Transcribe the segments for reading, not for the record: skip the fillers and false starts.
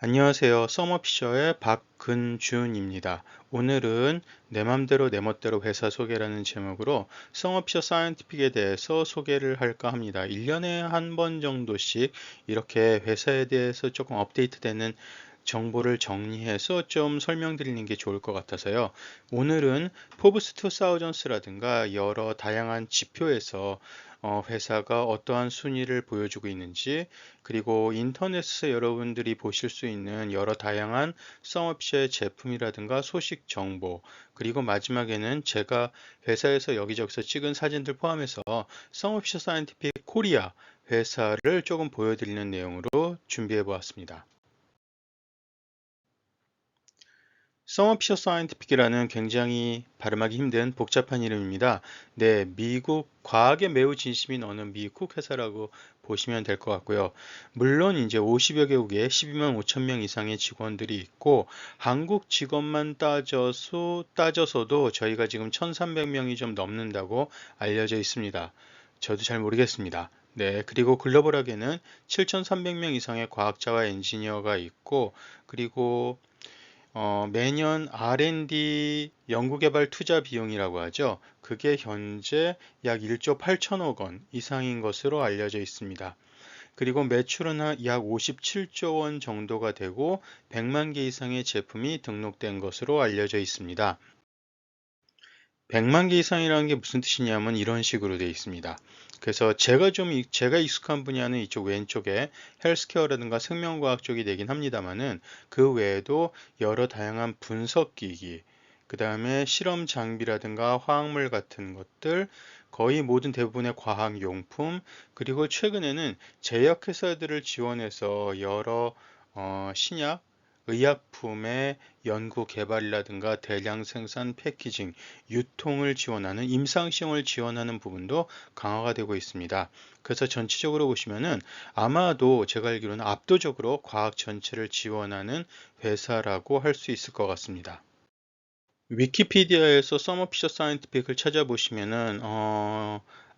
안녕하세요. 서머피셔의 박근준입니다. 오늘은 내 맘대로 내 멋대로 회사 소개라는 제목으로 서머피셔 사이언티픽에 대해서 소개를 할까 합니다. 1년에 한 번 정도씩 이렇게 회사에 대해서 조금 업데이트되는 정보를 정리해서 좀 설명드리는 게 좋을 것 같아서요. 오늘은 포브스 2000라든가 여러 다양한 지표에서 회사가 어떠한 순위를 보여주고 있는지, 그리고 인터넷에서 여러분들이 보실 수 있는 여러 다양한 썸업시의 제품이라든가 소식 정보, 그리고 마지막에는 제가 회사에서 여기저기서 찍은 사진들 포함해서 썸업시 사이언티픽 코리아 회사를 조금 보여드리는 내용으로 준비해 보았습니다. 서머피셔 사이언티픽이라는 굉장히 발음하기 힘든 복잡한 이름입니다. 네, 미국 과학에 매우 진심인 어느 미국 회사라고 보시면 될 것 같고요. 물론 이제 50여 개국에 12만 5천 명 이상의 직원들이 있고 한국 직원만 따져서도 저희가 지금 1,300명이 좀 넘는다고 알려져 있습니다. 저도 잘 모르겠습니다. 네, 그리고 글로벌하게는 7,300명 이상의 과학자와 엔지니어가 있고, 그리고 매년 R&D 연구개발 투자 비용이라고 하죠. 그게 현재 약 1조 8천억 원 이상인 것으로 알려져 있습니다. 그리고 매출은 약 57조 원 정도가 되고 100만 개 이상의 제품이 등록된 것으로 알려져 있습니다. 100만 개 이상이라는 게 무슨 뜻이냐면 이런 식으로 되어 있습니다. 그래서 제가 익숙한 분야는 이쪽 왼쪽에 헬스케어라든가 생명과학 쪽이 되긴 합니다만은 그 외에도 여러 다양한 분석기기, 그 다음에 실험 장비라든가 화학물 같은 것들, 거의 모든 대부분의 과학용품, 그리고 최근에는 제약회사들을 지원해서 여러 신약, 의약품의 연구 개발이라든가 대량 생산, 패키징, 유통을 지원하는 임상시험을 지원하는 부분도 강화가 되고 있습니다. 그래서 전체적으로 보시면은 아마도 제가 알기로는 압도적으로 과학 전체를 지원하는 회사라고 할 수 있을 것 같습니다. 위키피디아에서 서머피셔 사이언티픽을 찾아보시면은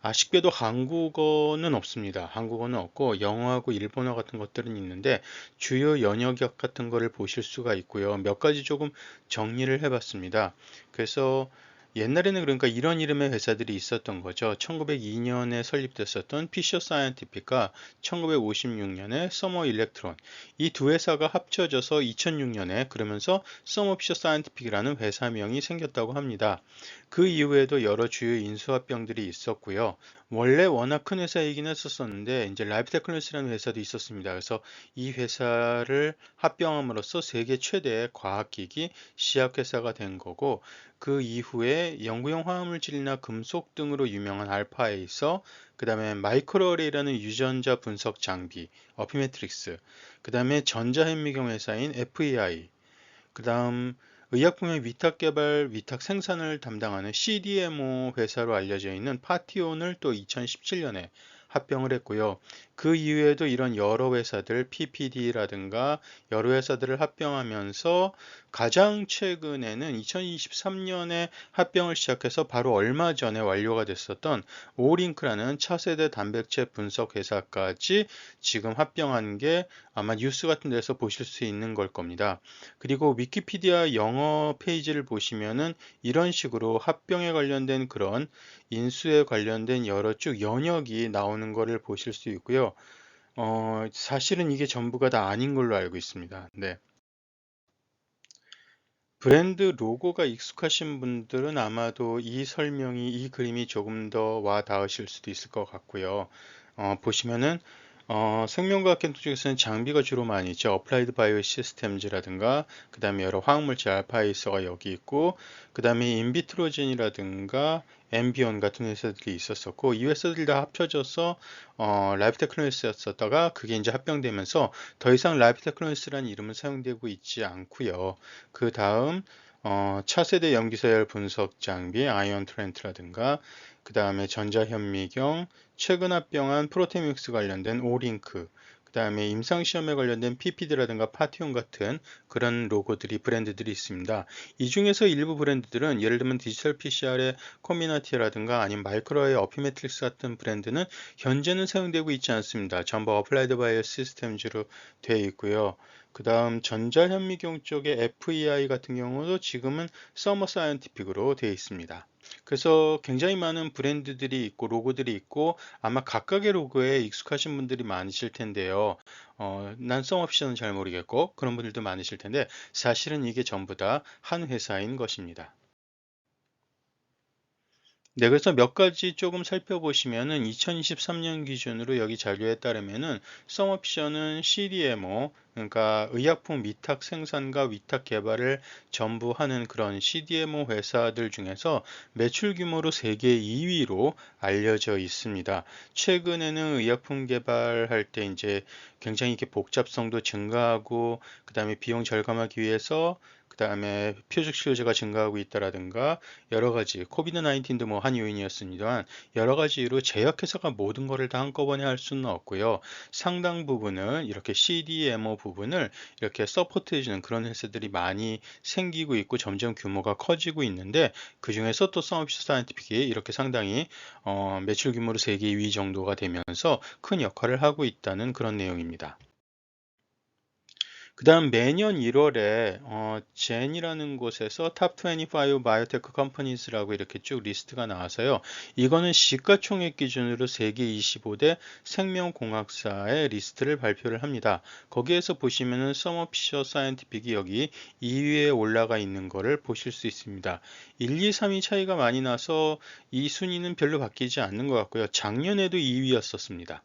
아쉽게도 한국어는 없습니다. 한국어는 없고 영어하고 일본어 같은 것들은 있는데 주요 연역역 같은 거를 보실 수가 있고요. 몇 가지 조금 정리를 해봤습니다. 그래서 옛날에는 그러니까 이런 이름의 회사들이 있었던 거죠. 1902년에 설립됐었던 피셔 사이언티픽과 1956년에 서머 일렉트론, 이 두 회사가 합쳐져서 2006년에 그러면서 서머 피셔 사이언티픽이라는 회사명이 생겼다고 합니다. 그 이후에도 여러 주요 인수합병들이 있었고요. 원래 워낙 큰 회사이긴 했었는데 이제 라이프 테크놀리스라는 회사도 있었습니다. 그래서 이 회사를 합병함으로써 세계 최대의 과학기기 시약회사가 된 거고, 그 이후에 연구용 화학물질이나 금속 등으로 유명한 알파에이서, 그 다음에 마이크로레이라는 유전자 분석 장비 어피메트릭스, 그 다음에 전자현미경 회사인 FEI, 그 다음 의약품의 위탁 개발, 위탁 생산을 담당하는 CDMO 회사로 알려져 있는 파티온을 또 2017년에 합병을 했고요. 그 이후에도 이런 여러 회사들, PPD라든가 여러 회사들을 합병하면서 가장 최근에는 2023년에 합병을 시작해서 바로 얼마 전에 완료가 됐었던 오링크라는 차세대 단백질 분석 회사까지 지금 합병한 게 아마 뉴스 같은 데서 보실 수 있는 걸 겁니다. 그리고 위키피디아 영어 페이지를 보시면은 이런 식으로 합병에 관련된 그런 인수에 관련된 여러 쭉 연역이 나오는 것을 보실 수 있고요. 사실은 이게 전부가 다 아닌 걸로 알고 있습니다. 네. 브랜드 로고가 익숙하신 분들은 아마도 이 설명이, 이 그림이 조금 더 와 닿으실 수도 있을 것 같고요. 보시면은 생명과학研究 쪽에서는 장비가 주로 많이 있죠. 어플라이드 바이오 시스템즈라든가, 그 다음에 여러 화학물질 알파이서가 여기 있고, 그 다음에 인비트로젠이라든가 엠비온 같은 회사들이 있었었고, 이 회사들이 다 합쳐져서 라이프 테크놀리스였었다가 그게 이제 합병되면서 더 이상 라이프 테크놀리스라는 이름은 사용되고 있지 않고요. 그 다음 차세대 염기서열 분석 장비 아이온 트렌트라든가, 그 다음에 전자현미경, 최근 합병한 프로테미क्스 관련된 오링크, 그 다음에 임상시험에 관련된 PPD라든가 파티온 같은 그런 로고들이 브랜드들이 있습니다. 이 중에서 일부 브랜드들은 예를 들면 디지털 PCR의 코미나티라든가 아니면 마이크로의 어피메트릭스 같은 브랜드는 현재는 사용되고 있지 않습니다. 전부 어플라이드 바이오 시스템즈로 되어 있고요. 그 다음 전자현미경 쪽에 FEI 같은 경우도 지금은 서머 사이언티픽으로 되어 있습니다. 그래서 굉장히 많은 브랜드들이 있고 로고들이 있고 아마 각각의 로고에 익숙하신 분들이 많으실 텐데요. 난 썸옵션은 잘 모르겠고 그런 분들도 많으실 텐데 사실은 이게 전부 다 한 회사인 것입니다. 네, 그래서 몇 가지 조금 살펴보시면은 2023년 기준으로 여기 자료에 따르면은 썸옵션은 CDMO, 그러니까 의약품 위탁 생산과 위탁 개발을 전부 하는 그런 CDMO 회사들 중에서 매출 규모로 세계 2위로 알려져 있습니다. 최근에는 의약품 개발할 때 이제 굉장히 이렇게 복잡성도 증가하고 그다음에 비용 절감하기 위해서 그다음에 표적 치료제가 증가하고 있다라든가 여러 가지 코비드 19도 뭐 한 요인이었습니다만 여러 가지 이유로 제약회사가 모든 거를 다 한꺼번에 할 수는 없고요. 상당 부분을 이렇게 CDMO 부분을 이렇게 서포트해주는 그런 회사들이 많이 생기고 있고 점점 규모가 커지고 있는데 그 중에서 또 서비스 사이언티픽이 이렇게 상당히 매출 규모로 세계 2위 정도가 되면서 큰 역할을 하고 있다는 그런 내용입니다. 그 다음 매년 1월에 젠이라는 곳에서 탑 25 바이오테크 컴퍼니즈라고 이렇게 쭉 리스트가 나와서요. 이거는 시가총액 기준으로 세계 25대 생명공학사의 리스트를 발표를 합니다. 거기에서 보시면은 서머 피셔 사이언티픽이 여기 2위에 올라가 있는 거를 보실 수 있습니다. 1, 2, 3위 차이가 많이 나서 이 순위는 별로 바뀌지 않는 것 같고요. 작년에도 2위였었습니다.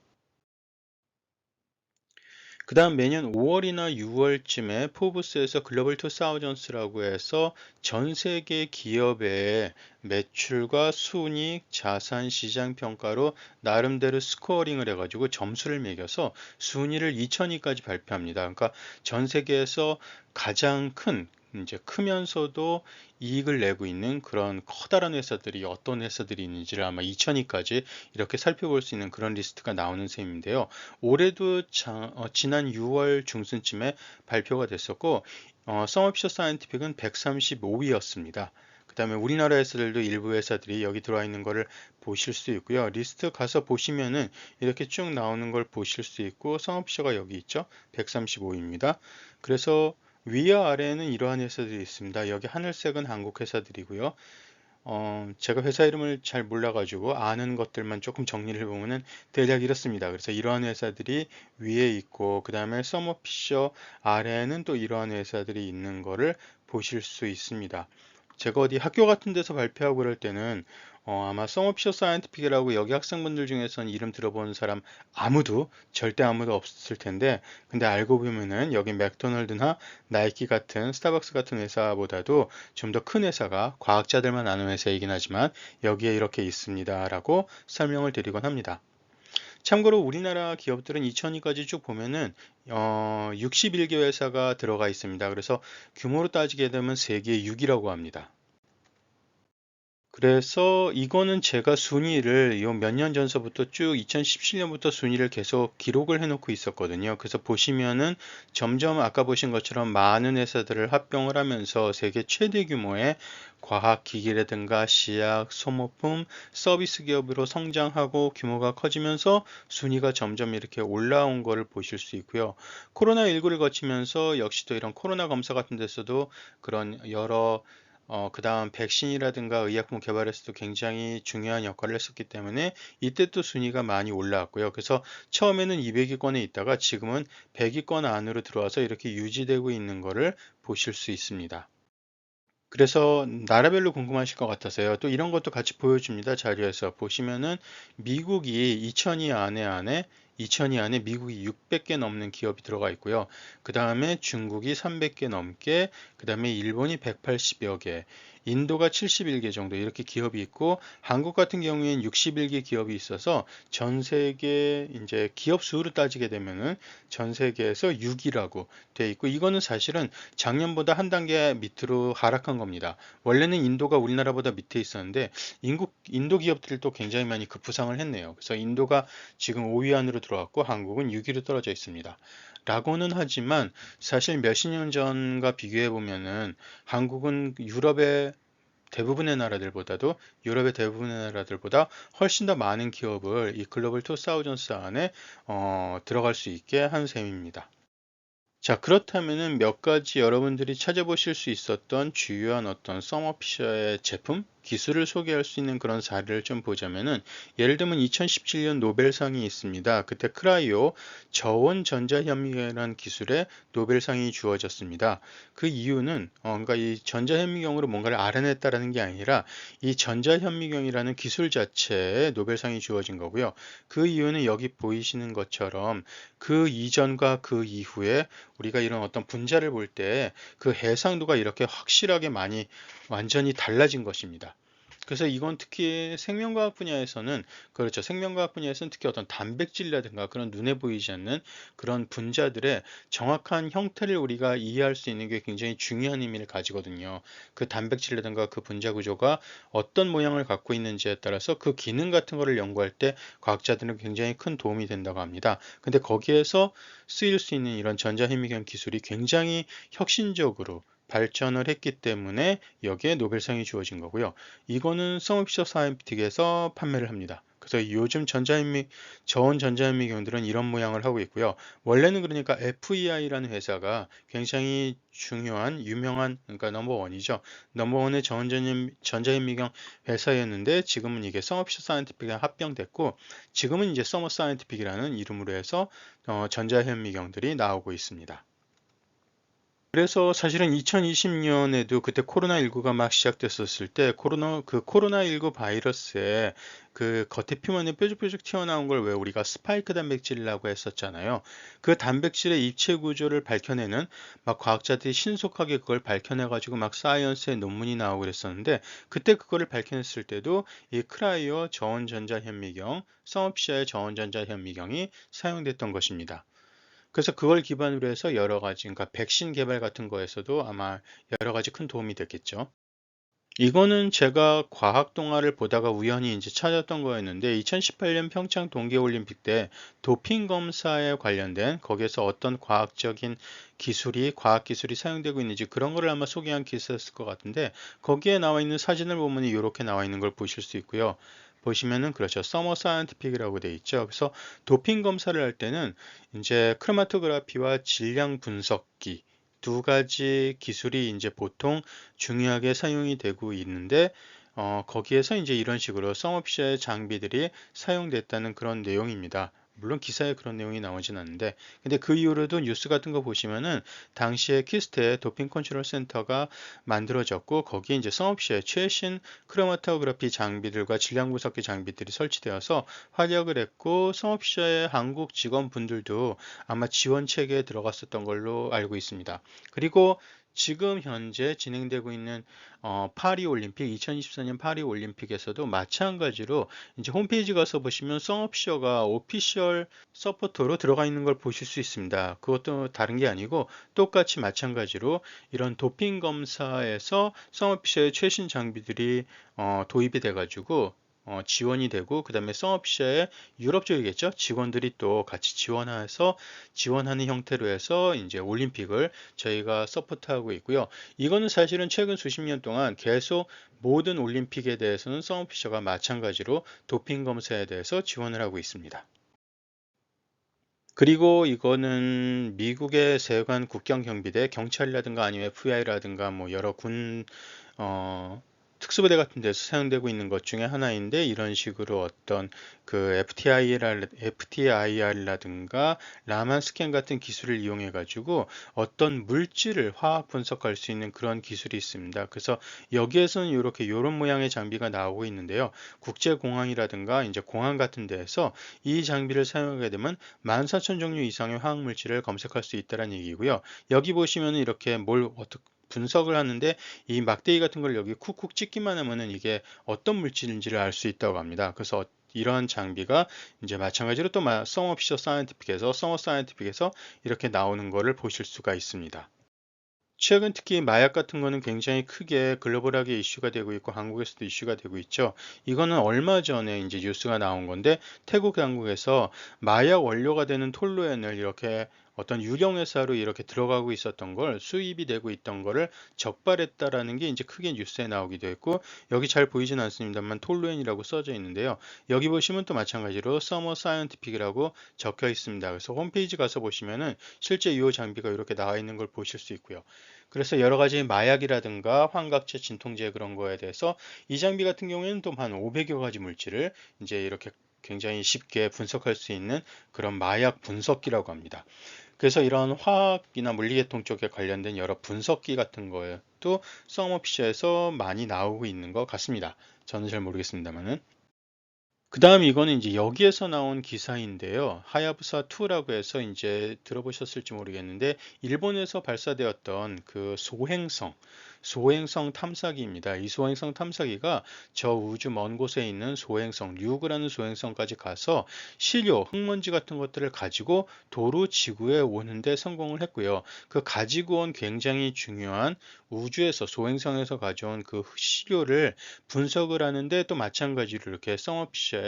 그 다음 매년 5월이나 6월쯤에 포브스에서 글로벌 2000라고 해서 전 세계 기업의 매출과 순이익, 자산 시장 평가로 나름대로 스코어링을 해가지고 점수를 매겨서 순위를 2000위까지 발표합니다. 그러니까 전 세계에서 가장 큰 이제 크면서도 이익을 내고 있는 그런 커다란 회사들이 어떤 회사들이 있는지를 아마 2000위까지 이렇게 살펴볼 수 있는 그런 리스트가 나오는 셈인데요. 올해도 지난 6월 중순쯤에 발표가 됐었고 서머피셔 사이언티픽은 135위였습니다. 그 다음에 우리나라 회사들도 일부 회사들이 여기 들어와 있는 거를 보실 수 있고요. 리스트 가서 보시면은 이렇게 쭉 나오는 걸 보실 수 있고 서머피셔가 여기 있죠. 135위입니다. 그래서 위와 아래에는 이러한 회사들이 있습니다. 여기 하늘색은 한국 회사들이고요. 제가 회사 이름을 잘 몰라가지고 아는 것들만 조금 정리를 해보면은 대략 이렇습니다. 그래서 이러한 회사들이 위에 있고 그 다음에 서머피셔 아래에는 또 이러한 회사들이 있는 거를 보실 수 있습니다. 제가 어디 학교 같은 데서 발표하고 그럴 때는 아마 서머피셔 사이언티픽이라고 여기 학생분들 중에서는 이름 들어본 사람 절대 아무도 없을 텐데 근데 알고 보면은 여기 맥도날드나 나이키 같은 스타벅스 같은 회사보다도 좀 더 큰 회사가 과학자들만 아는 회사이긴 하지만 여기에 이렇게 있습니다라고 설명을 드리곤 합니다. 참고로 우리나라 기업들은 2000위까지 쭉 보면은 61개 회사가 들어가 있습니다. 그래서 규모로 따지게 되면 세계 6위라고 합니다. 그래서 이거는 제가 순위를 요 몇 년 전서부터 쭉 2017년부터 순위를 계속 기록을 해놓고 있었거든요. 그래서 보시면은 점점 아까 보신 것처럼 많은 회사들을 합병을 하면서 세계 최대 규모의 과학기기라든가 시약, 소모품, 서비스 기업으로 성장하고 규모가 커지면서 순위가 점점 이렇게 올라온 거를 보실 수 있고요. 코로나19를 거치면서 역시 또 이런 코로나 검사 같은 데서도 그런 여러 그 다음 백신이라든가 의약품 개발에서도 굉장히 중요한 역할을 했었기 때문에 이때 또 순위가 많이 올라왔고요. 그래서 처음에는 200위권에 있다가 지금은 100위권 안으로 들어와서 이렇게 유지되고 있는 것을 보실 수 있습니다. 그래서 나라별로 궁금하실 것 같아서요. 또 이런 것도 같이 보여줍니다. 자료에서 보시면은 미국이 2000위 안에 미국이 600개 넘는 기업이 들어가 있고요. 그 다음에 중국이 300개 넘게, 그 다음에 일본이 180여 개, 인도가 71개 정도 이렇게 기업이 있고 한국 같은 경우에는 61개 기업이 있어서 전 세계 이제 기업 수로 따지게 되면은 전 세계에서 6위라고 돼 있고 이거는 사실은 작년보다 한 단계 밑으로 하락한 겁니다. 원래는 인도가 우리나라보다 밑에 있었는데 인도 기업들이 또 굉장히 많이 급부상을 했네요. 그래서 인도가 지금 5위 안으로 들어왔고 한국은 6위로 떨어져 있습니다. 라고는 하지만 사실 몇십 년 전과 비교해 보면은 한국은 유럽의 대부분의 나라들보다 훨씬 더 많은 기업을 이 글로벌 2000 안에 들어갈 수 있게 한 셈입니다. 자, 그렇다면은 몇 가지 여러분들이 찾아보실 수 있었던 주요한 어떤 썸어피셔의 제품, 기술을 소개할 수 있는 그런 사례를 좀 보자면은, 예를 들면 2017년 노벨상이 있습니다. 그때 크라이오 저온 전자현미경이라는 기술에 노벨상이 주어졌습니다. 그 이유는 그러니까 이 전자현미경으로 뭔가를 알아냈다라는 게 아니라 이 전자현미경이라는 기술 자체에 노벨상이 주어진 거고요. 그 이유는 여기 보이시는 것처럼 그 이전과 그 이후에 우리가 이런 어떤 분자를 볼 때 그 해상도가 이렇게 확실하게 많이 완전히 달라진 것입니다. 그래서 이건 특히 생명과학 분야에서는, 그렇죠. 생명과학 분야에서는 특히 어떤 단백질이라든가 그런 눈에 보이지 않는 그런 분자들의 정확한 형태를 우리가 이해할 수 있는 게 굉장히 중요한 의미를 가지거든요. 그 단백질이라든가 그 분자 구조가 어떤 모양을 갖고 있는지에 따라서 그 기능 같은 거를 연구할 때 과학자들은 굉장히 큰 도움이 된다고 합니다. 근데 거기에서 쓰일 수 있는 이런 전자현미경 기술이 굉장히 혁신적으로 발전을 했기 때문에 여기에 노벨상이 주어진 거고요. 이거는 썸업피셔 사이언티픽에서 판매를 합니다. 그래서 요즘 저온 전자현미경들은 이런 모양을 하고 있고요. 원래는 그러니까 FEI라는 회사가 굉장히 중요한 유명한, 그러니까 넘버원이죠. 넘버원의 전자현미경 회사였는데 지금은 이게 썸업피셔 사이언티픽에 합병됐고, 지금은 이제 서머 사이언티픽이라는 이름으로 해서 전자현미경들이 나오고 있습니다. 그래서 사실은 2020년에도 그때 코로나19가 막 시작됐었을 때 그 코로나19 바이러스에 그 겉에 표면에 뾰족뾰족 튀어나온 걸 왜 우리가 스파이크 단백질이라고 했었잖아요. 그 단백질의 입체 구조를 밝혀내는 막 과학자들이 신속하게 그걸 밝혀내가지고 막 사이언스에 논문이 나오고 그랬었는데, 그때 그거를 밝혀냈을 때도 이 크라이어 저온전자현미경, 썸업시아의 저온전자현미경이 사용됐던 것입니다. 그래서 그걸 기반으로 해서 여러 가지, 그러니까 백신 개발 같은 거에서도 아마 여러 가지 큰 도움이 됐겠죠. 이거는 제가 과학 동화를 보다가 우연히 이제 찾았던 거였는데, 2018년 평창 동계올림픽 때 도핑 검사에 관련된 거기에서 어떤 과학 기술이 사용되고 있는지 그런 거를 아마 소개한 기사였을 것 같은데, 거기에 나와 있는 사진을 보면 이렇게 나와 있는 걸 보실 수 있고요. 보시면은 그렇죠. 서머 사이언티픽이라고 돼 있죠. 그래서 도핑 검사를 할 때는 이제 크로마토그라피와 질량 분석기 두 가지 기술이 이제 보통 중요하게 사용이 되고 있는데, 거기에서 이제 이런 식으로 썸업시의 장비들이 사용됐다는 그런 내용입니다. 물론 기사에 그런 내용이 나오진 않는데, 근데 그 이후로도 뉴스 같은 거 보시면은 당시에 키스트의 도핑 컨트롤 센터가 만들어졌고, 거기에 이제 썸업시의 최신 크로마토그래피 장비들과 질량 분석기 장비들이 설치되어서 활약을 했고, 썸업시의 한국 직원분들도 아마 지원 체계에 들어갔었던 걸로 알고 있습니다. 그리고 지금 현재 진행되고 있는 파리 올림픽, 2024년 파리 올림픽에서도 마찬가지로 이제 홈페이지 가서 보시면 썸업셔가 오피셜 서포터로 들어가 있는 걸 보실 수 있습니다. 그것도 다른 게 아니고 똑같이 마찬가지로 이런 도핑 검사에서 썸업셔의 최신 장비들이 도입이 돼가지고 지원이 되고, 그 다음에 썸업시의 유럽 쪽이겠죠. 직원들이 또 같이 지원하는 형태로 해서 이제 올림픽을 저희가 서포트하고 있고요. 이거는 사실은 최근 수십 년 동안 계속 모든 올림픽에 대해서는 썸업피셔가 마찬가지로 도핑 검사에 대해서 지원을 하고 있습니다. 그리고 이거는 미국의 세관 국경경비대, 경찰이라든가 아니면 FBI라든가 뭐 여러 어, 특수부대 같은 데서 사용되고 있는 것 중에 하나인데, 이런 식으로 어떤 그 FTIR라든가 라만 스캔 같은 기술을 이용해 가지고 어떤 물질을 화학 분석할 수 있는 그런 기술이 있습니다. 그래서 여기에서는 이렇게 이런 모양의 장비가 나오고 있는데요. 국제공항이라든가 이제 공항 같은 데에서 이 장비를 사용하게 되면 14,000 종류 이상의 화학 물질을 검색할 수 있다는 얘기고요. 여기 보시면 이렇게 뭘 어떻게 분석을 하는데, 이 막대기 같은 걸 여기 쿡쿡 찍기만 하면은 이게 어떤 물질인지를 알 수 있다고 합니다. 그래서 이러한 장비가 이제 마찬가지로 또 서머 사이언티픽에서 이렇게 나오는 거를 보실 수가 있습니다. 최근 특히 마약 같은 거는 굉장히 크게 글로벌하게 이슈가 되고 있고 한국에서도 이슈가 되고 있죠. 이거는 얼마 전에 이제 뉴스가 나온 건데, 태국 당국에서 마약 원료가 되는 톨루엔을 이렇게 어떤 유령 회사로 이렇게 들어가고 있었던 걸 수입이 되고 있던 거를 적발했다라는 게 이제 크게 뉴스에 나오기도 했고 여기 잘 보이진 않습니다만 톨루엔이라고 써져 있는데요. 여기 보시면 또 마찬가지로 서머 사이언티픽이라고 적혀 있습니다. 그래서 홈페이지 가서 보시면은 실제 이 장비가 이렇게 나와 있는 걸 보실 수 있고요. 그래서 여러 가지 마약이라든가 환각제, 진통제 그런 거에 대해서 이 장비 같은 경우에는 또 한 500여 가지 물질을 이제 이렇게 굉장히 쉽게 분석할 수 있는 그런 마약 분석기라고 합니다. 그래서 이런 화학이나 물리계통 쪽에 관련된 여러 분석기 같은 것도 서머피셔에서 많이 나오고 있는 것 같습니다. 저는 잘 모르겠습니다만은. 그 다음 이거는 이제 여기에서 나온 기사인데요. 하야부사 2라고 해서 이제 들어보셨을지 모르겠는데 일본에서 발사되었던 그 소행성 탐사기입니다. 이 소행성 탐사기가 저 우주 먼 곳에 있는 소행성, 류그라는 소행성까지 가서 시료, 흙먼지 같은 것들을 가지고 도로 지구에 오는데 성공을 했고요. 그 가지고 온 굉장히 중요한 우주에서 소행성에서 가져온 그 시료를 분석을 하는데 또 마찬가지로 이렇게 서머피셔의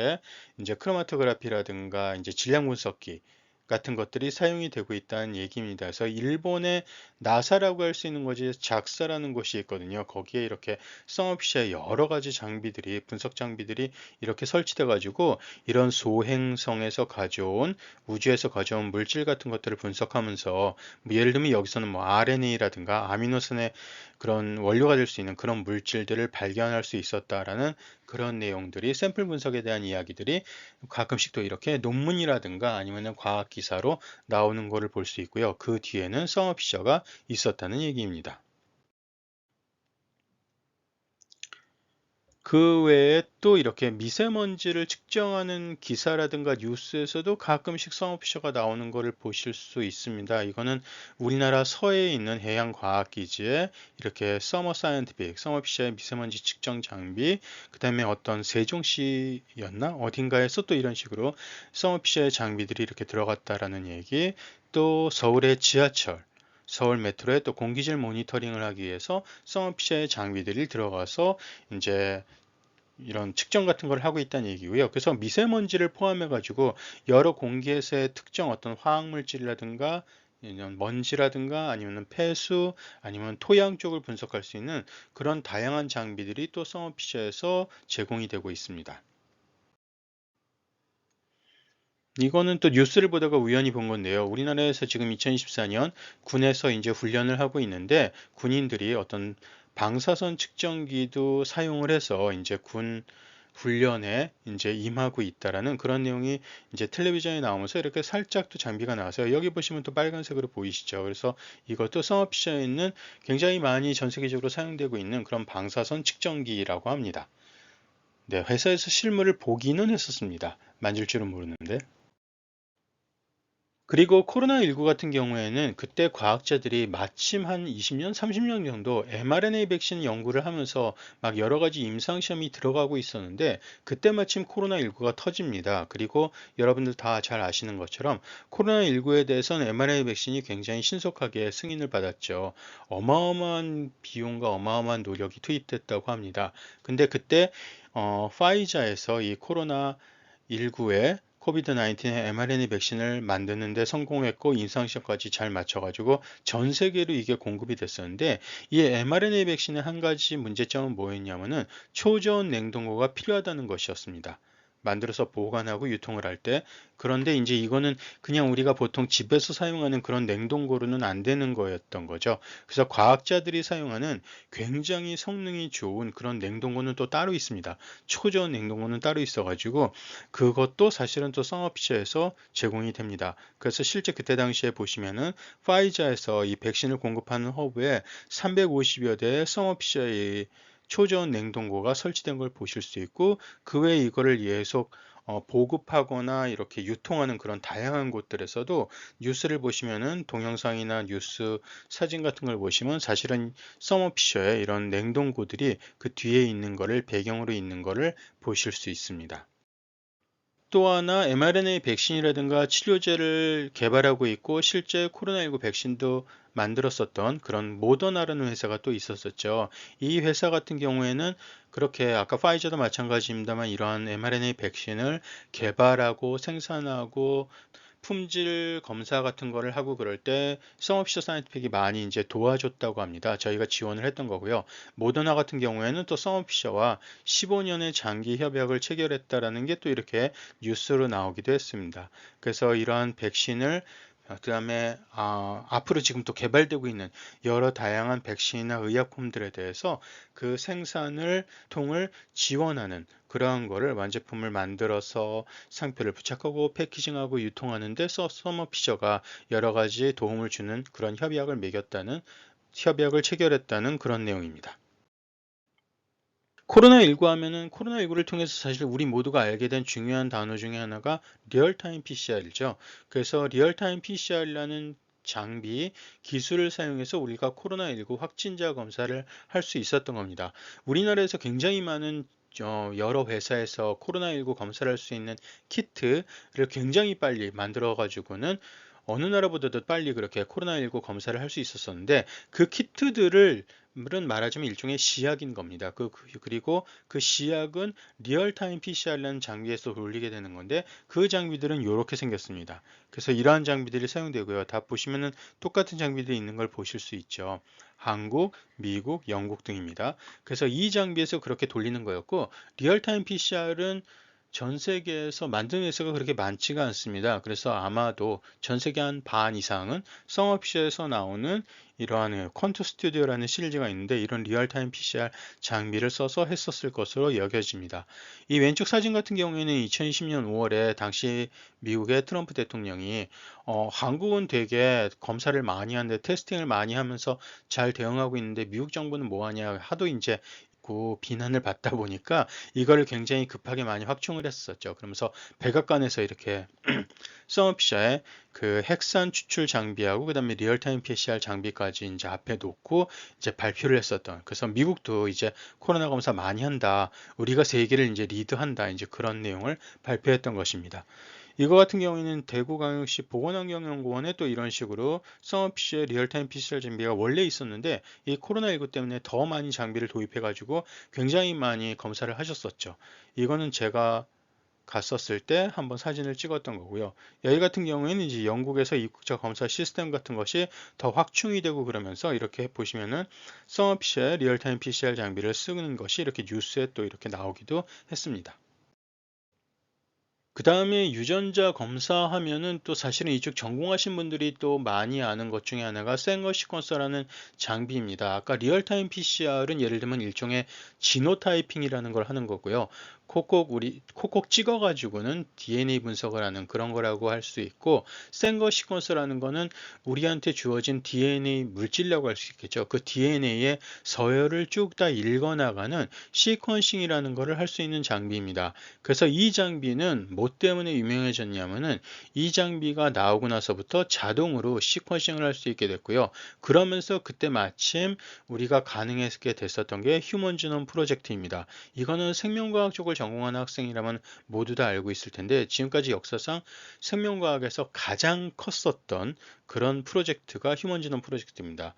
이제 크로마토그래피라든가 이제 질량 분석기 같은 것들이 사용이 되고 있다는 얘기입니다. 그래서 일본의 나사라고 할 수 있는 것이 작사라는 곳이 있거든요. 거기에 이렇게 서머피셔의 여러 가지 장비들이 분석 장비들이 이렇게 설치돼 가지고 이런 소행성에서 가져온 우주에서 가져온 물질 같은 것들을 분석하면서 뭐 예를 들면 여기서는 뭐 RNA라든가 아미노산의 그런 원료가 될 수 있는 그런 물질들을 발견할 수 있었다라는 그런 내용들이 샘플 분석에 대한 이야기들이 가끔씩 또 이렇게 논문이라든가 아니면 과학 기사로 나오는 것을 볼 수 있고요. 그 뒤에는 서머피셔가 있었다는 얘기입니다. 그 외에 또 이렇게 미세먼지를 측정하는 기사라든가 뉴스에서도 가끔씩 서머피셔가 나오는 것을 보실 수 있습니다. 이거는 우리나라 서해에 있는 해양과학기지에 이렇게 서머 사이언티픽, 서머피셔의 미세먼지 측정 장비, 그 다음에 어떤 세종시였나? 어딘가에서 또 이런 식으로 서머피셔의 장비들이 이렇게 들어갔다라는 얘기, 또 서울의 지하철, 서울 메트로에 또 공기질 모니터링을 하기 위해서 서머피셔의 장비들이 들어가서 이제 이런 측정 같은 걸 하고 있다는 얘기고요. 그래서 미세먼지를 포함해 가지고 여러 공기에서의 특정 어떤 화학물질이라든가 이런 먼지라든가 아니면 폐수 아니면 토양 쪽을 분석할 수 있는 그런 다양한 장비들이 또 서머피셔에서 제공이 되고 있습니다. 이거는 또 뉴스를 보다가 우연히 본 건데요. 우리나라에서 지금 2024년 군에서 이제 훈련을 하고 있는데 군인들이 어떤 방사선 측정기도 사용을 해서 이제 군 훈련에 이제 임하고 있다라는 그런 내용이 이제 텔레비전에 나오면서 이렇게 살짝 또 장비가 나와서 여기 보시면 또 빨간색으로 보이시죠. 그래서 이것도 서머피셔에 있는 굉장히 많이 전 세계적으로 사용되고 있는 그런 방사선 측정기라고 합니다. 네, 회사에서 실물을 보기는 했었습니다. 만질 줄은 모르는데. 그리고 코로나19 같은 경우에는 그때 과학자들이 마침 한 20년, 30년 정도 mRNA 백신 연구를 하면서 막 여러 가지 임상시험이 들어가고 있었는데 그때 마침 코로나19가 터집니다. 그리고 여러분들 다 잘 아시는 것처럼 코로나19에 대해서는 mRNA 백신이 굉장히 신속하게 승인을 받았죠. 어마어마한 비용과 어마어마한 노력이 투입됐다고 합니다. 근데 그때 파이자에서 이 코로나19에 코비드-19의 mRNA 백신을 만드는 데 성공했고 임상시험까지 잘 맞춰가지고 전 세계로 이게 공급이 됐었는데 이 mRNA 백신의 한 가지 문제점은 뭐였냐면은 초저온 냉동고가 필요하다는 것이었습니다. 만들어서 보관하고 유통을 할 때. 그런데 이제 이거는 그냥 우리가 보통 집에서 사용하는 그런 냉동고로는 안 되는 거였던 거죠. 그래서 과학자들이 사용하는 굉장히 성능이 좋은 그런 냉동고는 또 따로 있습니다. 초저온 냉동고는 따로 있어가지고 그것도 사실은 또 쌍업체에서 제공이 됩니다. 그래서 실제 그때 당시에 보시면은 파이자에서 이 백신을 공급하는 허브에 350여 대의 쌍업체의 초저온 냉동고가 설치된 걸 보실 수 있고 그 외에 이거를 계속 보급하거나 이렇게 유통하는 그런 다양한 곳들에서도 뉴스를 보시면은 동영상이나 뉴스 사진 같은 걸 보시면 사실은 서머피셔의 이런 냉동고들이 그 뒤에 있는 거를 배경으로 있는 거를 보실 수 있습니다. 또 하나 mRNA 백신이라든가 치료제를 개발하고 있고 실제 코로나19 백신도 만들었었던 그런 모더나라는 회사가 또 있었었죠. 이 회사 같은 경우에는 그렇게 아까 파이저도 마찬가지입니다만 이러한 mRNA 백신을 개발하고 생산하고 품질 검사 같은 거를 하고 그럴 때 썸오피셔 사이언티픽이 많이 이제 도와줬다고 합니다. 저희가 지원을 했던 거고요. 모더나 같은 경우에는 또 썸오피셔와 15년의 장기 협약을 체결했다라는 게 또 이렇게 뉴스로 나오기도 했습니다. 그래서 이러한 백신을 그다음에 앞으로 지금 또 개발되고 있는 여러 다양한 백신이나 의약품들에 대해서 그 생산을 통을 지원하는 그러한 거를 완제품을 만들어서 상표를 부착하고 패키징하고 유통하는데 썸오피셔가 여러 가지 도움을 주는 그런 협약을 체결했다는 그런 내용입니다. 코로나19 하면은 코로나19를 통해서 사실 우리 모두가 알게 된 중요한 단어 중에 하나가 리얼타임 PCR이죠. 그래서 리얼타임 PCR이라는 장비, 기술을 사용해서 우리가 코로나19 확진자 검사를 할 수 있었던 겁니다. 우리나라에서 굉장히 많은 여러 회사에서 코로나19 검사를 할 수 있는 키트를 굉장히 빨리 만들어 가지고는 어느 나라보다도 빨리 그렇게 코로나19 검사를 할 수 있었었는데 그 키트들을 말하자면 일종의 시약인 겁니다. 그리고 그 시약은 리얼타임 PCR이라는 장비에서 돌리게 되는 건데 그 장비들은 이렇게 생겼습니다. 그래서 이러한 장비들이 사용되고요. 다 보시면은 똑같은 장비들이 있는 걸 보실 수 있죠. 한국, 미국, 영국 등입니다. 그래서 이 장비에서 그렇게 돌리는 거였고 리얼타임 PCR은 전 세계에서 만든 회사가 그렇게 많지가 않습니다. 그래서 아마도 전 세계 한 반 이상은 썸오피셔에서 나오는 이러한 퀀트 스튜디오라는 시리즈가 있는데 이런 리얼타임 PCR 장비를 써서 했었을 것으로 여겨집니다. 이 왼쪽 사진 같은 경우에는 2020년 5월에 당시 미국의 트럼프 대통령이 한국은 되게 검사를 많이 하는데 테스팅을 많이 하면서 잘 대응하고 있는데 미국 정부는 뭐 하냐 하도 이제 비난을 받다 보니까 이거를 굉장히 급하게 많이 확충을 했었죠. 그러면서 백악관에서 이렇게 썸오피셔의 그 핵산 추출 장비하고 그다음에 리얼타임 PCR 장비까지 이제 앞에 놓고 이제 발표를 했었던. 그래서 미국도 이제 코로나 검사 많이 한다. 우리가 세계를 이제 리드한다. 이제 그런 내용을 발표했던 것입니다. 이거 같은 경우에는 대구광역시 보건환경연구원에 또 이런 식으로 썸오피셔의 리얼타임 PCR 장비가 원래 있었는데 이 코로나19 때문에 더 많이 장비를 도입해가지고 굉장히 많이 검사를 하셨었죠. 이거는 제가 갔었을 때 한번 사진을 찍었던 거고요. 여기 같은 경우에는 이제 영국에서 입국자 검사 시스템 같은 것이 더 확충이 되고 그러면서 이렇게 보시면은 썸오피셔의 리얼타임 PCR 장비를 쓰는 것이 이렇게 뉴스에 또 이렇게 나오기도 했습니다. 그 다음에 유전자 검사하면은 또 사실은 이쪽 전공하신 분들이 또 많이 아는 것 중에 하나가 생거 시퀀서라는 장비입니다. 아까 리얼타임 PCR은 예를 들면 일종의 지노타이핑이라는 걸 하는 거고요. 콕콕 찍어가지고는 DNA 분석을 하는 그런 거라고 할 수 있고 생거 시퀀서라는 거는 우리한테 주어진 DNA 물질이라고 할 수 있겠죠. 그 DNA의 서열을 쭉 다 읽어나가는 시퀀싱이라는 거를 할 수 있는 장비입니다. 그래서 이 장비는 뭐 때문에 유명해졌냐면은 이 장비가 나오고 나서부터 자동으로 시퀀싱을 할 수 있게 됐고요. 그러면서 그때 마침 우리가 가능하게 됐었던 게 휴먼 지놈 프로젝트입니다. 이거는 생명과학 쪽을 전공하는 학생이라면 모두 다 알고 있을 텐데 지금까지 역사상 생명과학에서 가장 컸었던 그런 프로젝트가 휴먼 지놈 프로젝트입니다.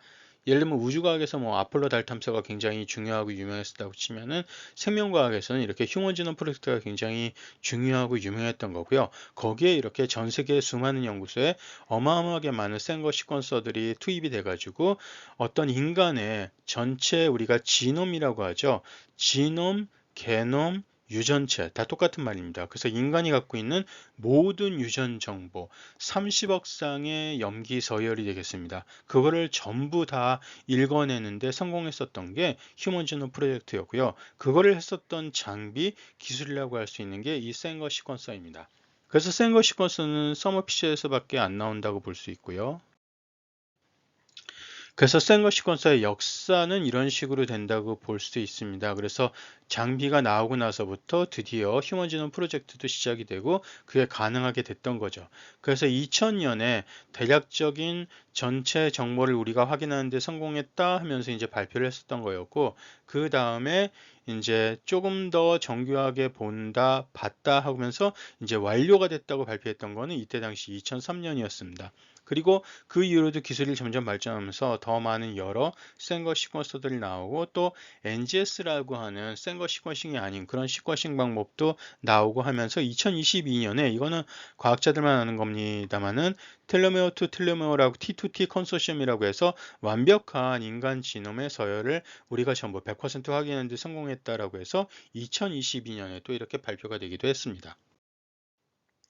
예를 들면 우주과학에서 뭐 아폴로 달 탐사가 굉장히 중요하고 유명했다고 치면은 생명과학에서는 이렇게 휴먼 지놈 프로젝트가 굉장히 중요하고 유명했던 거고요. 거기에 이렇게 전 세계 수많은 연구소에 어마어마하게 많은 생거 시퀀서들이 투입이 돼가지고 어떤 인간의 전체 우리가 지놈이라고 하죠. 지놈, 게놈, 유전체 다 똑같은 말입니다. 그래서 인간이 갖고 있는 모든 유전 정보 30억 쌍의 염기 서열이 되겠습니다. 그거를 전부 다 읽어내는데 성공했었던 게 휴먼 지놈 프로젝트였고요. 그거를 했었던 장비 기술이라고 할 수 있는 게 이 생거 시퀀서입니다. 그래서 생거 시퀀서는 썸오피셔에서밖에 안 나온다고 볼 수 있고요. 그래서 생거 시퀀서의 역사는 이런 식으로 된다고 볼 수 있습니다. 그래서 장비가 나오고 나서부터 드디어 휴먼 지놈 프로젝트도 시작이 되고 그게 가능하게 됐던 거죠. 그래서 2000년에 대략적인 전체 정보를 우리가 확인하는데 성공했다 하면서 이제 발표를 했었던 거였고 그 다음에 이제 조금 더 정교하게 봤다 하면서 이제 완료가 됐다고 발표했던 거는 이때 당시 2003년이었습니다. 그리고 그 이후로도 기술이 점점 발전하면서 더 많은 여러 센거 시퀀서들이 나오고 또 NGS라고 하는 센거 시퀀싱이 아닌 그런 시퀀싱 방법도 나오고 하면서 2022년에 이거는 과학자들만 아는 겁니다만은 텔로메어 투 텔로메어라고 T2T 컨소시엄이라고 해서 완벽한 인간 지놈의 서열을 우리가 전부 100% 확인하는 데 성공했다라고 해서 2022년에 또 이렇게 발표가 되기도 했습니다.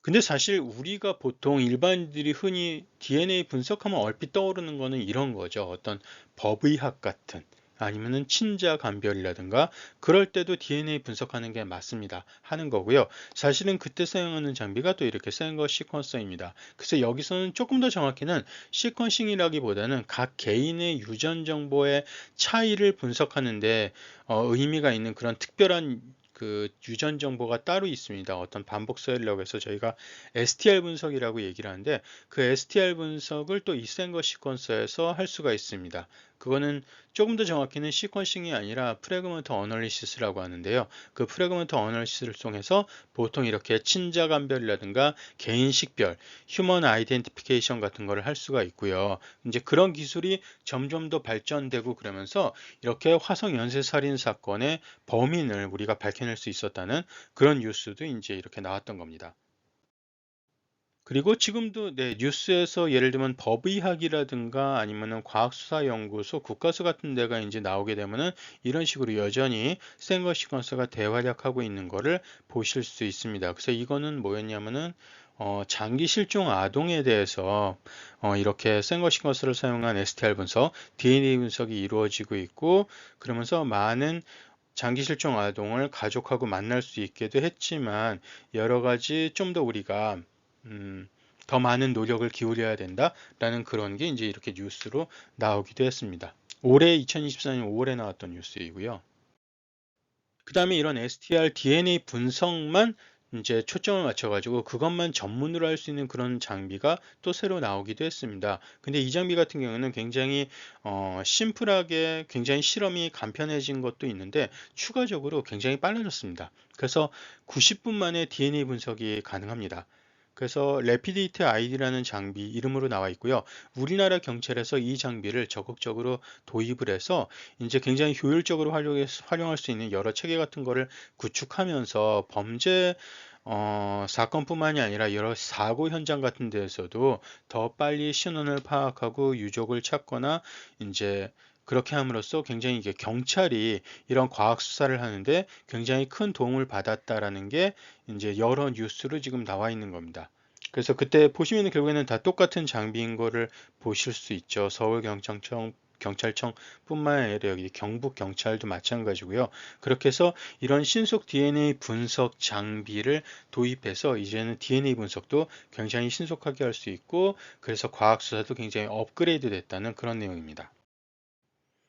근데 사실 우리가 보통 일반인들이 흔히 DNA 분석하면 얼핏 떠오르는 거는 이런 거죠. 어떤 법의학 같은 아니면은 친자 간별이라든가 그럴 때도 DNA 분석하는 게 맞습니다. 하는 거고요. 사실은 그때 사용하는 장비가 또 이렇게 센 거 시퀀서입니다. 그래서 여기서는 조금 더 정확히는 시퀀싱이라기보다는 각 개인의 유전 정보의 차이를 분석하는데 의미가 있는 그런 특별한 그 유전 정보가 따로 있습니다. 어떤 반복 서열이라고 해서 저희가 STR 분석이라고 얘기를 하는데 그 STR 분석을 또 이센거 시퀀서에서 할 수가 있습니다. 그거는 조금 더 정확히는 시퀀싱이 아니라 프래그먼트 어널리시스라고 하는데요. 그 프래그먼트 어널리시스를 통해서 보통 이렇게 친자 간별이라든가 개인 식별, 휴먼 아이덴티피케이션 같은 거를 할 수가 있고요. 이제 그런 기술이 점점 더 발전되고 그러면서 이렇게 화성 연쇄 살인 사건의 범인을 우리가 밝혀낼 수 있었다는 그런 뉴스도 이제 이렇게 나왔던 겁니다. 그리고 지금도 네, 뉴스에서 예를 들면 법의학이라든가 아니면은 과학수사연구소, 국가수 같은 데가 이제 나오게 되면은 이런 식으로 여전히 센거 시퀀서가 대활약하고 있는 거를 보실 수 있습니다. 그래서 이거는 뭐였냐면은 장기 실종 아동에 대해서 이렇게 센거 시퀀서를 사용한 STR 분석, DNA 분석이 이루어지고 있고 그러면서 많은 장기 실종 아동을 가족하고 만날 수 있게도 했지만 여러 가지 좀 더 우리가 음, 더 많은 노력을 기울여야 된다라는 그런 게 이제 이렇게 뉴스로 나오기도 했습니다. 올해 2024년 5월에 나왔던 뉴스이고요. 그 다음에 이런 STR DNA 분석만 이제 초점을 맞춰가지고 그것만 전문으로 할 수 있는 그런 장비가 또 새로 나오기도 했습니다. 근데 이 장비 같은 경우는 굉장히 심플하게 굉장히 실험이 간편해진 것도 있는데 추가적으로 굉장히 빨라졌습니다. 그래서 90분 만에 DNA 분석이 가능합니다. 그래서 레피디트 아이디라는 장비 이름으로 나와 있고요. 우리나라 경찰에서 이 장비를 적극적으로 도입을 해서 이제 굉장히 효율적으로 활용할 수 있는 여러 체계 같은 거를 구축하면서 범죄 사건뿐만이 아니라 여러 사고 현장 같은 데에서도 더 빨리 신원을 파악하고 유족을 찾거나 이제 그렇게 함으로써 굉장히 이게 경찰이 이런 과학 수사를 하는데 굉장히 큰 도움을 받았다라는 게 이제 여러 뉴스로 지금 나와 있는 겁니다. 그래서 그때 보시면 결국에는 다 똑같은 장비인 거를 보실 수 있죠. 경찰청뿐만 아니라 여기 경북경찰도 마찬가지고요. 그렇게 해서 이런 신속 DNA 분석 장비를 도입해서 이제는 DNA 분석도 굉장히 신속하게 할 수 있고 그래서 과학수사도 굉장히 업그레이드 됐다는 그런 내용입니다.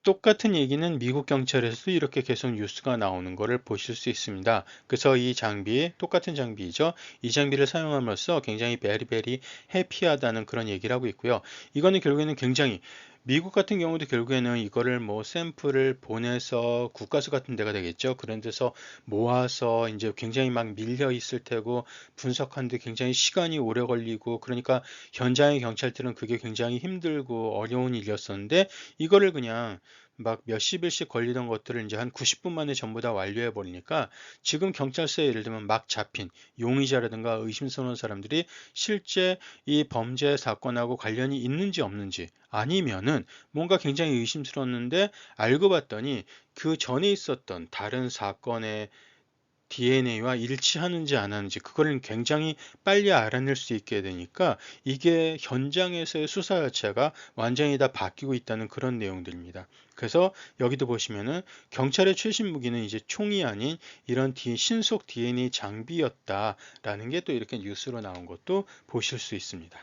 똑같은 얘기는 미국 경찰에서도 이렇게 계속 뉴스가 나오는 것을 보실 수 있습니다. 그래서 이 장비, 똑같은 장비이죠. 이 장비를 사용함으로써 굉장히 베리베리 해피하다는 그런 얘기를 하고 있고요. 이거는 결국에는 굉장히 미국 같은 경우도 결국에는 이거를 뭐 샘플을 보내서 국가수 같은 데가 되겠죠. 그런 데서 모아서 이제 굉장히 막 밀려 있을 테고 분석하는데 굉장히 시간이 오래 걸리고 그러니까 현장의 경찰들은 그게 굉장히 힘들고 어려운 일이었었는데 이거를 그냥 막 몇십 일씩 걸리던 것들을 이제 한 90분 만에 전부 다 완료해 버리니까 지금 경찰서에 예를 들면 막 잡힌 용의자라든가 의심스러운 사람들이 실제 이 범죄 사건하고 관련이 있는지 없는지 아니면은 뭔가 굉장히 의심스러웠는데 알고 봤더니 그 전에 있었던 다른 사건의 DNA와 일치하는지 안 하는지 그거를 굉장히 빨리 알아낼 수 있게 되니까 이게 현장에서의 수사 자체가 완전히 다 바뀌고 있다는 그런 내용들입니다. 그래서 여기도 보시면은 경찰의 최신 무기는 이제 총이 아닌 이런 신속 DNA 장비였다라는 게 또 이렇게 뉴스로 나온 것도 보실 수 있습니다.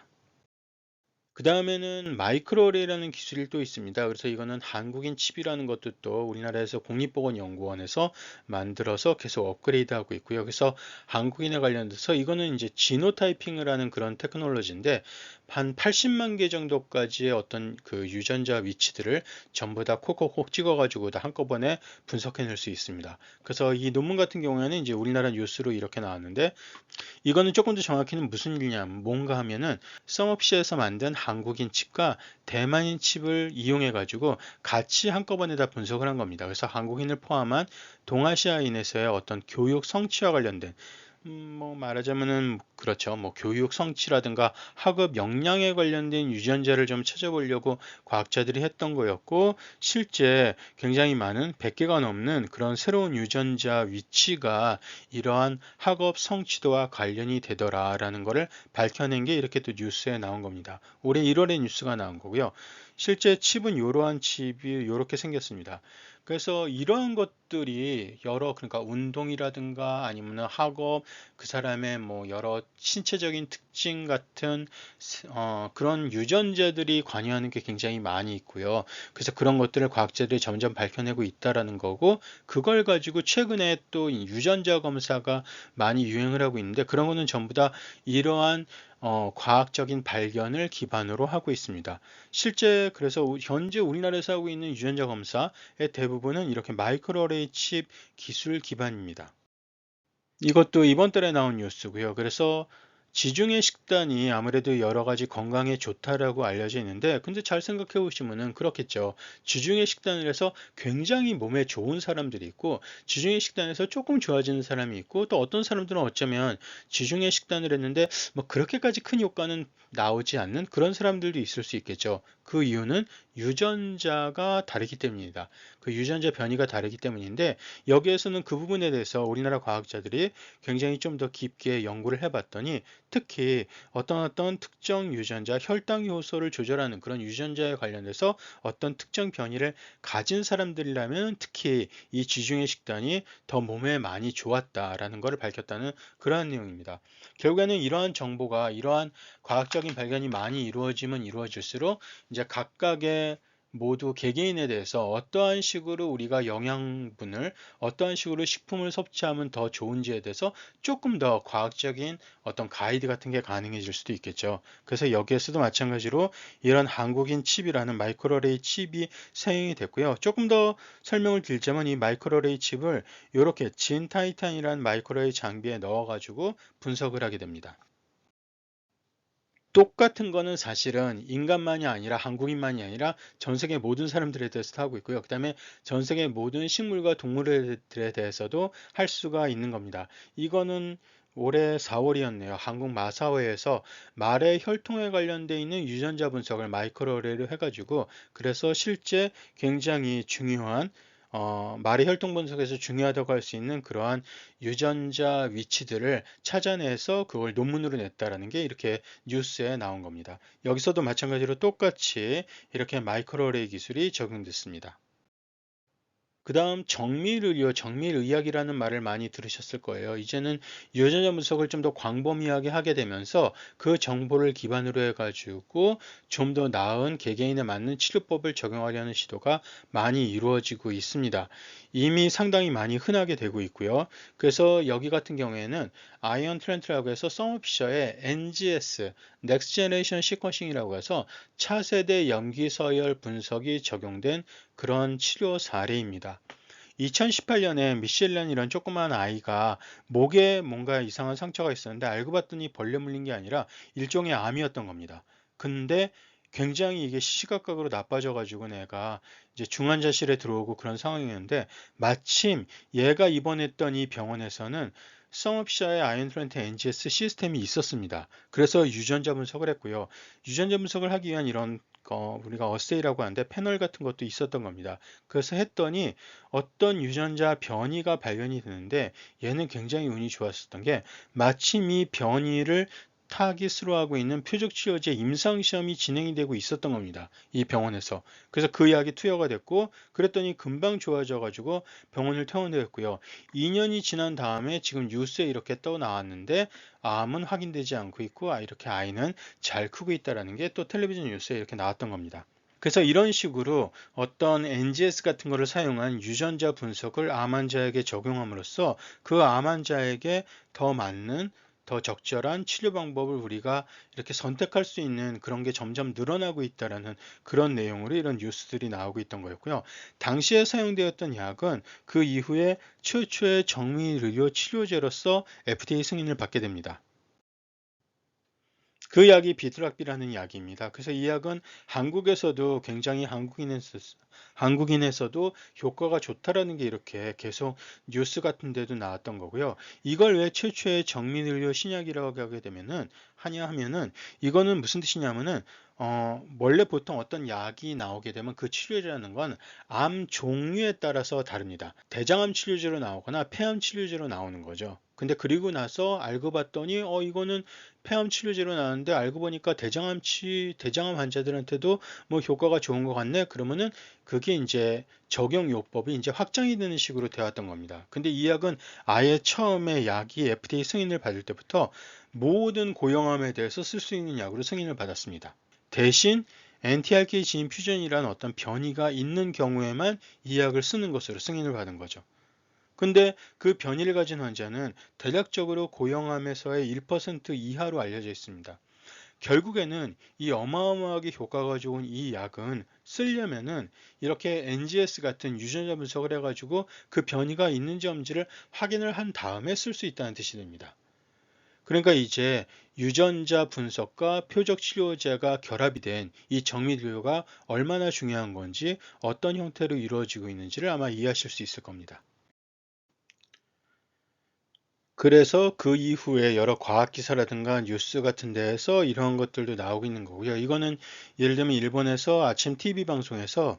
그 다음에는 마이크로레이라는 기술이 또 있습니다. 그래서 이거는 한국인 칩이라는 것도 또 우리나라에서 국립보건연구원에서 만들어서 계속 업그레이드하고 있고요. 그래서 한국인에 관련돼서 이거는 이제 지노타이핑을 하는 그런 테크놀로지인데 한 80만 개 정도까지의 어떤 그 유전자 위치들을 전부 다 콕콕콕 찍어가지고 다 한꺼번에 분석해낼 수 있습니다. 그래서 이 논문 같은 경우에는 이제 우리나라 뉴스로 이렇게 나왔는데, 이거는 조금 더 정확히는 무슨 일이냐, 뭔가 하면은 썸업시에서 만든 한국인 칩과 대만인 칩을 이용해 가지고 같이 한꺼번에 다 분석을 한 겁니다. 그래서 한국인을 포함한 동아시아인에서의 어떤 교육 성취와 관련된, 뭐 말하자면은 그렇죠. 뭐 교육 성취라든가 학업 역량에 관련된 유전자를 좀 찾아보려고 과학자들이 했던 거였고, 실제 굉장히 많은 100개가 넘는 그런 새로운 유전자 위치가 이러한 학업 성취도와 관련이 되더라라는 것을 밝혀낸 게 이렇게 또 뉴스에 나온 겁니다. 올해 1월에 뉴스가 나온 거고요. 실제 칩은 이러한 칩이 이렇게 생겼습니다. 그래서 이러한 것들이 여러, 그러니까 운동이라든가 아니면 학업, 그 사람의 뭐 여러 신체적인 특징 같은 그런 유전자들이 관여하는 게 굉장히 많이 있고요. 그래서 그런 것들을 과학자들이 점점 밝혀내고 있다라는 거고, 그걸 가지고 최근에 또 유전자 검사가 많이 유행을 하고 있는데, 그런 거는 전부 다 이러한 과학적인 발견을 기반으로 하고 있습니다. 실제 그래서 현재 우리나라에서 하고 있는 유전자 검사의 대부분은 이렇게 마이크로어레이 칩 기술 기반입니다. 이것도 이번 달에 나온 뉴스고요. 그래서 지중해 식단이 아무래도 여러 가지 건강에 좋다라고 알려져 있는데, 근데 잘 생각해 보시면은 그렇겠죠. 지중해 식단을 해서 굉장히 몸에 좋은 사람들이 있고, 지중해 식단에서 조금 좋아지는 사람이 있고, 또 어떤 사람들은 어쩌면 지중해 식단을 했는데 뭐 그렇게까지 큰 효과는 나오지 않는 그런 사람들도 있을 수 있겠죠. 그 이유는 유전자가 다르기 때문입니다. 그 유전자 변이가 다르기 때문인데, 여기에서는 그 부분에 대해서 우리나라 과학자들이 굉장히 좀 더 깊게 연구를 해봤더니, 특히 어떤 특정 유전자, 혈당 효소를 조절하는 그런 유전자에 관련해서 어떤 특정 변이를 가진 사람들이라면 특히 이 지중해 식단이 더 몸에 많이 좋았다라는 것을 밝혔다는 그러한 내용입니다. 결국에는 이러한 정보가, 이러한 과학적인 발견이 많이 이루어지면 이루어질수록 이제 각각의 모두 개개인에 대해서 어떠한 식으로 우리가 영양분을, 어떠한 식으로 식품을 섭취하면 더 좋은지에 대해서 조금 더 과학적인 어떤 가이드 같은 게 가능해질 수도 있겠죠. 그래서 여기에서도 마찬가지로 이런 한국인 칩이라는 마이크로레이 칩이 사용이 됐고요. 조금 더 설명을 드리자면, 이 마이크로레이 칩을 이렇게 진 타이탄이라는 마이크로레이 장비에 넣어가지고 분석을 하게 됩니다. 똑같은 거는 사실은 인간만이 아니라, 한국인만이 아니라 전 세계 모든 사람들에 대해서 하고 있고요. 그 다음에 전 세계 모든 식물과 동물들에 대해서도 할 수가 있는 겁니다. 이거는 올해 4월이었네요. 한국 마사회에서 말의 혈통에 관련되어 있는 유전자 분석을 마이크로레이로 해가지고, 그래서 실제 굉장히 중요한 말의 혈통 분석에서 중요하다고 할 수 있는 그러한 유전자 위치들을 찾아내서 그걸 논문으로 냈다라는 게 이렇게 뉴스에 나온 겁니다. 여기서도 마찬가지로 똑같이 이렇게 마이크로레이 기술이 적용됐습니다. 그 다음 정밀의료, 정밀의학이라는 말을 많이 들으셨을 거예요. 이제는 유전자 분석을 좀 더 광범위하게 하게 되면서 그 정보를 기반으로 해가지고 좀 더 나은 개개인에 맞는 치료법을 적용하려는 시도가 많이 이루어지고 있습니다. 이미 상당히 많이 흔하게 되고 있고요. 그래서 여기 같은 경우에는 아이언 트렌트라고 해서 썸업피셔의 NGS, Next Generation Sequencing이라고 해서 차세대 염기서열 분석이 적용된 그런 치료 사례입니다. 2018년에 미셸란이라는 조그만 아이가 목에 뭔가 이상한 상처가 있었는데, 알고 봤더니 벌레 물린 게 아니라 일종의 암이었던 겁니다. 근데 굉장히 이게 시시각각으로 나빠져 가지고 내가 이제 중환자실에 들어오고 그런 상황이었는데, 마침 얘가 입원했던 이 병원에서는 썸업샤의 아이언트란트 NGS 시스템이 있었습니다. 그래서 유전자 분석을 했고요. 유전자 분석을 하기 위한 이런 우리가 어세이라고 하는데 패널 같은 것도 있었던 겁니다. 그래서 했더니 어떤 유전자 변이가 발견이 되는데, 얘는 굉장히 운이 좋았었던 게, 마침 이 변이를 타깃으로 하고 있는 표적치료제 임상시험이 진행이 되고 있었던 겁니다. 이 병원에서. 그래서 그 약이 투여가 됐고, 그랬더니 금방 좋아져 가지고 병원을 퇴원했고요. 2년이 지난 다음에 지금 뉴스에 이렇게 떠 나왔는데, 암은 확인되지 않고 있고, 이렇게 아이는 잘 크고 있다는 게 또 텔레비전 뉴스에 이렇게 나왔던 겁니다. 그래서 이런 식으로 어떤 NGS 같은 거를 사용한 유전자 분석을 암 환자에게 적용함으로써 그 암 환자에게 더 맞는 더 적절한 치료 방법을 우리가 이렇게 선택할 수 있는 그런 게 점점 늘어나고 있다라는 그런 내용으로 이런 뉴스들이 나오고 있던 거였고요. 당시에 사용되었던 약은 그 이후에 최초의 정밀의료 치료제로서 FDA 승인을 받게 됩니다. 그 약이 비드락비라는 약입니다. 그래서 이 약은 한국에서도 굉장히 한국인에서도 효과가 좋다라는 게 이렇게 계속 뉴스 같은 데도 나왔던 거고요. 이걸 왜 최초의 정밀의료 신약이라고 하게 되면은 하냐 하면은 이거는 무슨 뜻이냐면은 원래 보통 어떤 약이 나오게 되면 그 치료제라는 건 암 종류에 따라서 다릅니다. 대장암 치료제로 나오거나 폐암 치료제로 나오는 거죠. 근데 그리고 나서 알고 봤더니 이거는 폐암 치료제로 나왔는데 알고 보니까 대장암 환자들한테도 뭐 효과가 좋은 것 같네. 그러면은 그게 이제 적용 요법이 이제 확장이 되는 식으로 되었던 겁니다. 근데 이 약은 아예 처음에 약이 FDA 승인을 받을 때부터 모든 고형암에 대해서 쓸 수 있는 약으로 승인을 받았습니다. 대신 NTRK 지인 퓨전이라는 어떤 변이가 있는 경우에만 이 약을 쓰는 것으로 승인을 받은 거죠. 근데 그 변이를 가진 환자는 대략적으로 고형암에서의 1% 이하로 알려져 있습니다. 결국에는 이 어마어마하게 효과가 좋은 이 약은 쓰려면은 이렇게 NGS 같은 유전자 분석을 해가지고 그 변이가 있는지 없는지를 확인을 한 다음에 쓸 수 있다는 뜻이 됩니다. 그러니까 이제 유전자 분석과 표적 치료제가 결합이 된 이 정밀의료가 얼마나 중요한 건지 어떤 형태로 이루어지고 있는지를 아마 이해하실 수 있을 겁니다. 그래서 그 이후에 여러 과학 기사라든가 뉴스 같은 데에서 이런 것들도 나오고 있는 거고요. 이거는 예를 들면 일본에서 아침 TV 방송에서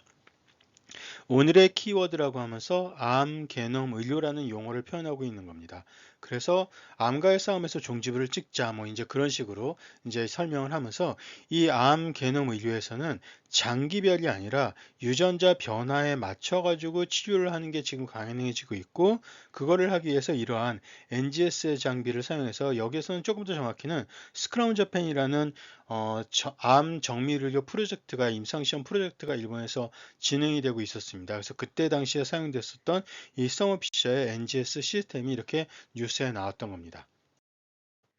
오늘의 키워드라고 하면서 암 게놈 의료라는 용어를 표현하고 있는 겁니다. 그래서 암과의 싸움에서 종지부를 찍자 뭐 이제 그런 식으로 이제 설명을 하면서 이 암 게놈 의료에서는 장기별이 아니라 유전자 변화에 맞춰 가지고 치료를 하는 게 지금 가능해지고 있고 그거를 하기 위해서 이러한 NGS 장비를 사용해서 여기에서는 조금 더 정확히는 스크라운 자펜이라는 암 정밀의료 프로젝트가 임상시험 프로젝트가 일본에서 진행이 되고 있었습니다. 그래서 그때 당시에 사용됐었던 이 서머피셔의 NGS 시스템이 이렇게 뉴스에 나왔던 겁니다.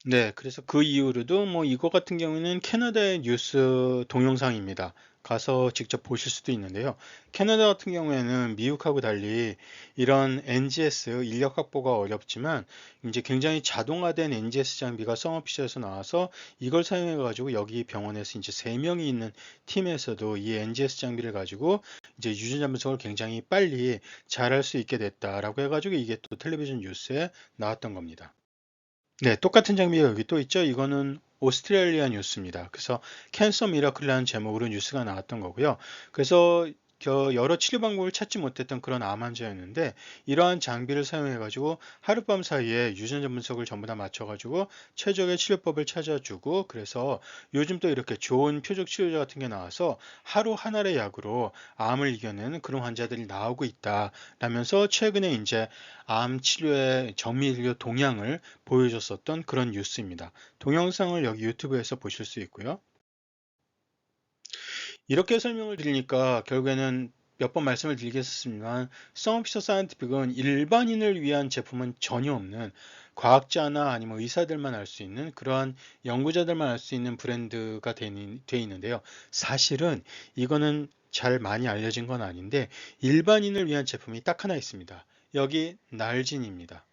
네, 그래서 그 이후로도 뭐 이거 같은 경우는 캐나다의 뉴스 동영상입니다. 가서 직접 보실 수도 있는데요. 캐나다 같은 경우에는 미국하고 달리 이런 NGS 인력 확보가 어렵지만 이제 굉장히 자동화된 NGS 장비가 서머피셔에서 나와서 이걸 사용해 가지고 여기 병원에서 이제 3명이 있는 팀에서도 이 NGS 장비를 가지고 이제 유전자 분석을 굉장히 빨리 잘할 수 있게 됐다라고 해가지고 이게 또 텔레비전 뉴스에 나왔던 겁니다. 네, 똑같은 장비가 여기 또 있죠. 이거는 오스트레일리아 뉴스입니다. 그래서 캔서 미라클이라는 제목으로 뉴스가 나왔던 거고요. 그래서 여러 치료 방법을 찾지 못했던 그런 암 환자였는데 이러한 장비를 사용해 가지고 하룻밤 사이에 유전자 분석을 전부 다 맞춰 가지고 최적의 치료법을 찾아주고 그래서 요즘 또 이렇게 좋은 표적 치료제 같은 게 나와서 하루 한 알의 약으로 암을 이겨내는 그런 환자들이 나오고 있다라면서 최근에 이제 암 치료의 정밀 동향을 보여줬었던 그런 뉴스입니다. 동영상을 여기 유튜브에서 보실 수 있고요. 이렇게 설명을 드리니까 결국에는 몇 번 말씀을 드리겠습니다만 썸피셔 사이언티픽은 일반인을 위한 제품은 전혀 없는 과학자나 아니면 의사들만 알 수 있는 그러한 연구자들만 알 수 있는 브랜드가 돼 있는데요. 사실은 이거는 잘 많이 알려진 건 아닌데 일반인을 위한 제품이 딱 하나 있습니다. 여기 날진입니다.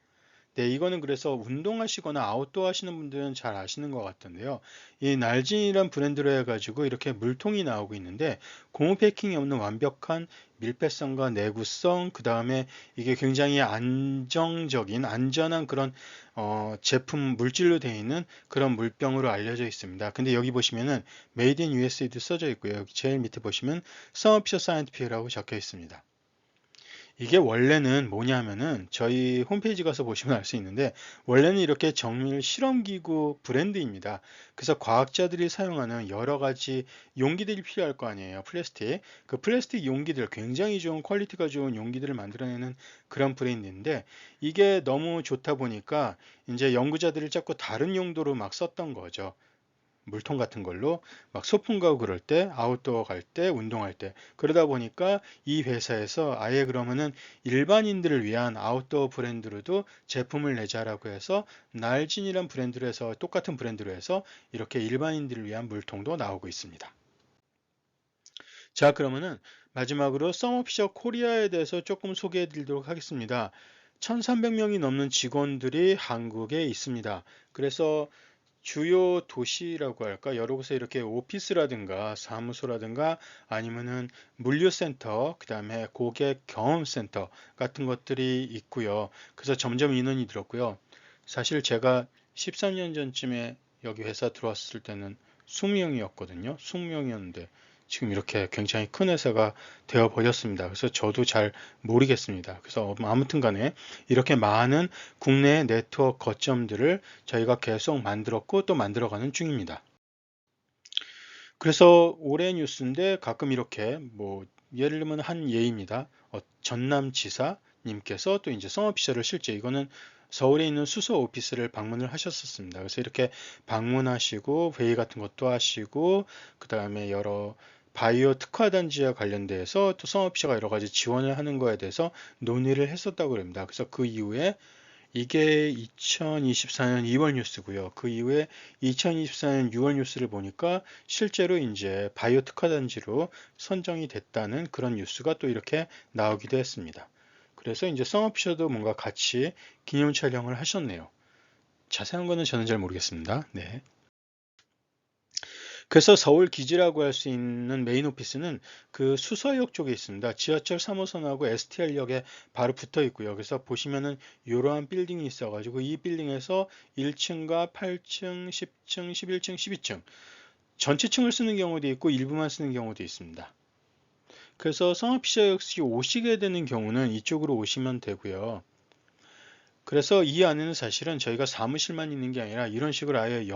네, 이거는 그래서 운동하시거나 아웃도어 하시는 분들은 잘 아시는 것 같은데요. 이 날진이란 브랜드로 해가지고 이렇게 물통이 나오고 있는데 고무 패킹이 없는 완벽한 밀폐성과 내구성, 그 다음에 이게 굉장히 안정적인, 안전한 그런 제품 물질로 되어 있는 그런 물병으로 알려져 있습니다. 근데 여기 보시면은 Made in USA도 써져 있고요. 여기 제일 밑에 보시면 Some Scientific이라고 적혀 있습니다. 이게 원래는 뭐냐면은 저희 홈페이지 가서 보시면 알 수 있는데 원래는 이렇게 정밀 실험기구 브랜드입니다. 그래서 과학자들이 사용하는 여러 가지 용기들이 필요할 거 아니에요. 플라스틱. 그 플라스틱 용기들 굉장히 좋은 퀄리티가 좋은 용기들을 만들어내는 그런 브랜드인데 이게 너무 좋다 보니까 이제 연구자들이 자꾸 다른 용도로 막 썼던 거죠. 물통 같은 걸로 막 소풍 가고 그럴 때, 아웃도어 갈 때, 운동할 때. 그러다 보니까 이 회사에서 아예 그러면은 일반인들을 위한 아웃도어 브랜드로도 제품을 내자라고 해서 날진이란 브랜드로 해서 똑같은 브랜드로 해서 이렇게 일반인들을 위한 물통도 나오고 있습니다. 자, 그러면은 마지막으로 썸오피셜 코리아에 대해서 조금 소개해 드리도록 하겠습니다. 1300명이 넘는 직원들이 한국에 있습니다. 그래서 주요 도시라고 할까? 여러 곳에 이렇게 오피스라든가 사무소라든가 아니면은 물류센터, 그 다음에 고객 경험센터 같은 것들이 있고요. 그래서 점점 인원이 늘었고요. 사실 제가 13년 전쯤에 여기 회사 들어왔을 때는 20명이었거든요. 20명이었는데 지금 이렇게 굉장히 큰 회사가 되어 버렸습니다. 그래서 저도 잘 모르겠습니다. 그래서 아무튼 간에 이렇게 많은 국내 네트워크 거점들을 저희가 계속 만들었고 또 만들어가는 중입니다. 그래서 올해 뉴스인데 가끔 이렇게 뭐 예를 들면 한 예입니다. 전남지사님께서 또 이제 성오피셜을 실제 이거는 서울에 있는 수소 오피스를 방문을 하셨었습니다. 그래서 이렇게 방문하시고 회의 같은 것도 하시고 그 다음에 여러 바이오 특화 단지와 관련돼서 또 성오피셜가 여러 가지 지원을 하는 거에 대해서 논의를 했었다고 합니다. 그래서 그 이후에 이게 2024년 2월 뉴스고요. 그 이후에 2024년 6월 뉴스를 보니까 실제로 이제 바이오 특화 단지로 선정이 됐다는 그런 뉴스가 또 이렇게 나오기도 했습니다. 그래서 이제 썸오피셔도 뭔가 같이 기념 촬영을 하셨네요. 자세한 거는 저는 잘 모르겠습니다. 네. 그래서 서울 기지라고 할 수 있는 메인 오피스는 그 수서역 쪽에 있습니다. 지하철 3호선하고 STR역에 바로 붙어 있고요. 그래서 보시면은 이러한 빌딩이 있어가지고 이 빌딩에서 1층과 8층, 10층, 11층, 12층 전체 층을 쓰는 경우도 있고 일부만 쓰는 경우도 있습니다. 그래서 성업피셔 역시 오시게 되는 경우는 이쪽으로 오시면 되고요. 그래서 이 안에는 사실은 저희가 사무실만 있는 게 아니라 이런 식으로 아예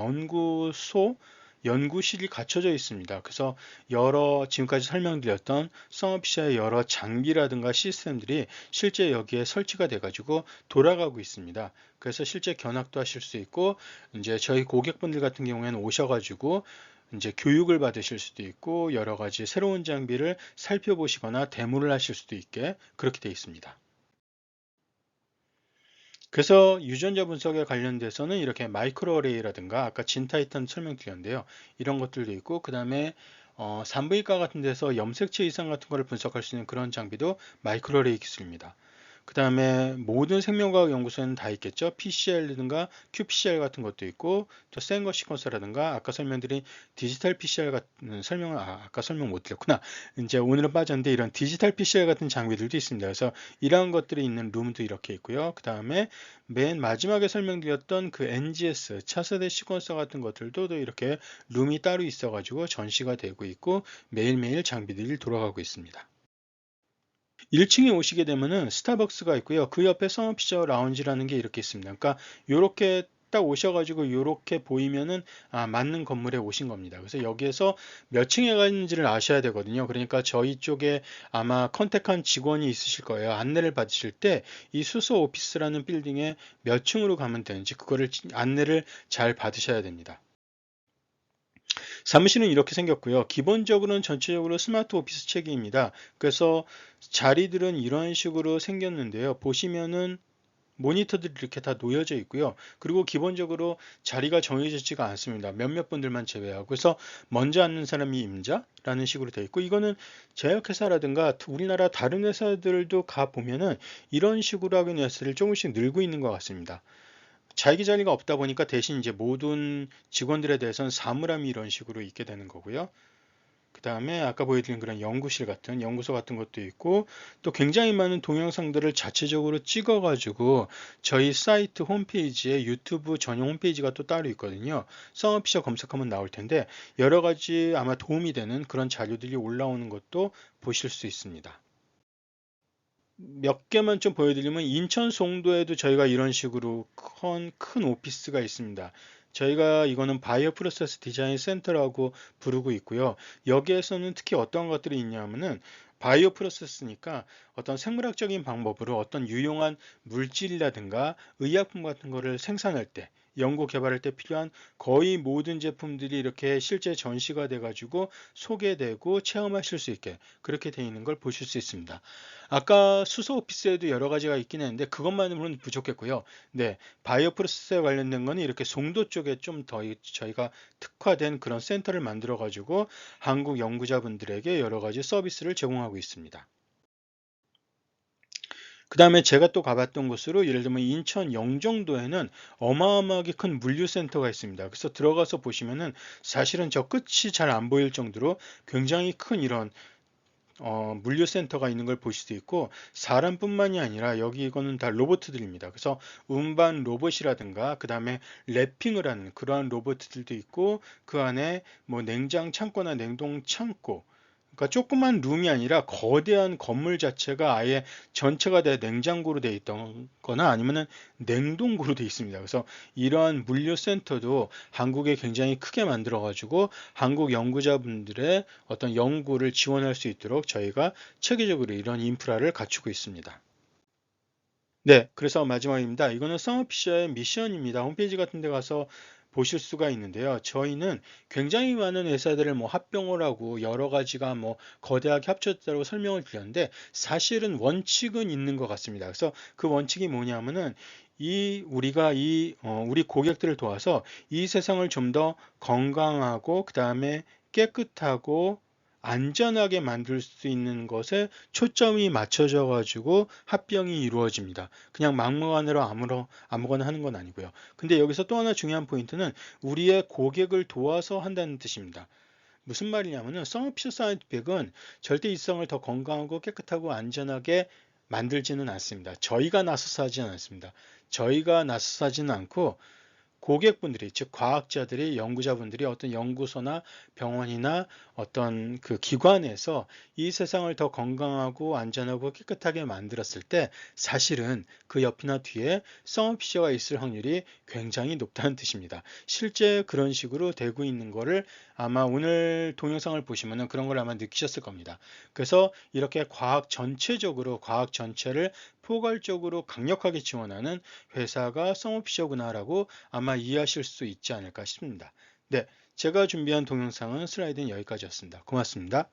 연구실이 갖춰져 있습니다. 그래서 여러 지금까지 설명드렸던 썸오피셜의 여러 장비라든가 시스템들이 실제 여기에 설치가 돼가지고 돌아가고 있습니다. 그래서 실제 견학도 하실 수 있고 이제 저희 고객분들 같은 경우에는 오셔가지고 이제 교육을 받으실 수도 있고 여러 가지 새로운 장비를 살펴보시거나 데모를 하실 수도 있게 그렇게 되어 있습니다. 그래서 유전자 분석에 관련돼서는 이렇게 마이크로어레이라든가 아까 진타이탄 설명드렸는데요. 이런 것들도 있고 그 다음에 산부인과 같은 데서 염색체 이상 같은 거를 분석할 수 있는 그런 장비도 마이크로어레이 기술입니다. 그 다음에 모든 생명과학 연구소에는 다 있겠죠. PCR이든가 qPCR 같은 것도 있고 또 센거 시퀀서라든가 아까 설명드린 디지털 PCR 같은 설명을 아까 설명 못 드렸구나. 이제 오늘은 빠졌는데 이런 디지털 PCR 같은 장비들도 있습니다. 그래서 이러한 것들이 있는 룸도 이렇게 있고요. 그 다음에 맨 마지막에 설명드렸던 그 NGS 차세대 시퀀서 같은 것들도 또 이렇게 룸이 따로 있어가지고 전시가 되고 있고 매일매일 장비들이 돌아가고 있습니다. 1층에 오시게 되면은 스타벅스가 있고요. 그 옆에 서머피셔 라운지라는 게 이렇게 있습니다. 그러니까 이렇게 딱 오셔가지고 이렇게 보이면은 맞는 건물에 오신 겁니다. 그래서 여기에서 몇 층에 가는지를 아셔야 되거든요. 그러니까 저희 쪽에 아마 컨택한 직원이 있으실 거예요. 안내를 받으실 때 이 수소 오피스라는 빌딩에 몇 층으로 가면 되는지 그거를 안내를 잘 받으셔야 됩니다. 사무실은 이렇게 생겼고요. 기본적으로는 전체적으로 스마트 오피스 체계입니다. 그래서 자리들은 이런 식으로 생겼는데요. 보시면은 모니터들이 이렇게 다 놓여져 있고요. 그리고 기본적으로 자리가 정해지지가 않습니다. 몇몇 분들만 제외하고. 그래서 먼저 앉는 사람이 임자라는 식으로 되어 있고, 이거는 제약회사라든가 우리나라 다른 회사들도 가 보면은 이런 식으로 하는 회사를 조금씩 늘고 있는 것 같습니다. 자기 자리가 없다 보니까 대신 이제 모든 직원들에 대해서는 사물함이 이런 식으로 있게 되는 거고요. 그 다음에 아까 보여드린 그런 연구실 같은 연구소 같은 것도 있고 또 굉장히 많은 동영상들을 자체적으로 찍어가지고 저희 사이트 홈페이지에 유튜브 전용 홈페이지가 또 따로 있거든요. 썸오피셜 검색하면 나올 텐데 여러 가지 아마 도움이 되는 그런 자료들이 올라오는 것도 보실 수 있습니다. 몇 개만 좀 보여드리면 인천 송도에도 저희가 이런 식으로 큰 오피스가 있습니다. 저희가 이거는 바이오 프로세스 디자인 센터라고 부르고 있고요. 여기에서는 특히 어떤 것들이 있냐면은 바이오 프로세스니까 어떤 생물학적인 방법으로 어떤 유용한 물질이라든가 의약품 같은 거를 생산할 때 연구 개발할 때 필요한 거의 모든 제품들이 이렇게 실제 전시가 돼가지고 소개되고 체험하실 수 있게 그렇게 되어 있는 걸 보실 수 있습니다. 아까 수소 오피스에도 여러 가지가 있긴 했는데 그것만으로는 부족했고요. 네, 바이오 프로세스에 관련된 거는 이렇게 송도 쪽에 좀 더 저희가 특화된 그런 센터를 만들어 가지고 한국 연구자분들에게 여러 가지 서비스를 제공하고 있습니다. 그 다음에 제가 또 가봤던 곳으로 예를 들면 인천 영종도에는 어마어마하게 큰 물류센터가 있습니다. 그래서 들어가서 보시면은 사실은 저 끝이 잘 안 보일 정도로 굉장히 큰 이런 물류센터가 있는 걸 보실 수 있고 사람뿐만이 아니라 여기 이거는 다 로봇들입니다. 그래서 운반 로봇이라든가 그 다음에 랩핑을 하는 그러한 로봇들도 있고 그 안에 뭐 냉장 창고나 냉동 창고 그러니까 조그만 룸이 아니라 거대한 건물 자체가 아예 전체가 다 냉장고로 되어 있던 거나 아니면은 냉동고로 되어 있습니다. 그래서 이러한 물류센터도 한국에 굉장히 크게 만들어 가지고 한국 연구자분들의 어떤 연구를 지원할 수 있도록 저희가 체계적으로 이런 인프라를 갖추고 있습니다. 네, 그래서 마지막입니다. 이거는 서머피셔의 미션입니다. 홈페이지 같은 데 가서 보실 수가 있는데요. 저희는 굉장히 많은 회사들을 뭐 합병을 하고 여러 가지가 뭐 거대하게 합쳐졌다고 설명을 드렸는데 사실은 원칙은 있는 것 같습니다. 그래서 그 원칙이 뭐냐면은 우리가 우리 고객들을 도와서 이 세상을 좀 더 건강하고 그 다음에 깨끗하고 안전하게 만들 수 있는 것에 초점이 맞춰져 가지고 합병이 이루어집니다. 그냥 막무가내로 아무거나 하는 건 아니고요. 근데 여기서 또 하나 중요한 포인트는 우리의 고객을 도와서 한다는 뜻입니다. 무슨 말이냐면은 서머피셔 사이언티픽은 절대 일상을 더 건강하고 깨끗하고 안전하게 만들지는 않습니다. 저희가 나서서 하지는 않습니다. 저희가 나서서 하지는 않고 고객분들이 즉 과학자들이 연구자분들이 어떤 연구소나 병원이나 어떤 그 기관에서 이 세상을 더 건강하고 안전하고 깨끗하게 만들었을 때 사실은 그 옆이나 뒤에 서머피셔가 있을 확률이 굉장히 높다는 뜻입니다. 실제 그런 식으로 되고 있는 거를 아마 오늘 동영상을 보시면은 그런 걸 아마 느끼셨을 겁니다. 그래서 이렇게 과학 전체적으로 과학 전체를 포괄적으로 강력하게 지원하는 회사가 서머피셔구나라고 아마 이해하실 수 있지 않을까 싶습니다. 네, 제가 준비한 동영상은 슬라이드는 여기까지였습니다. 고맙습니다.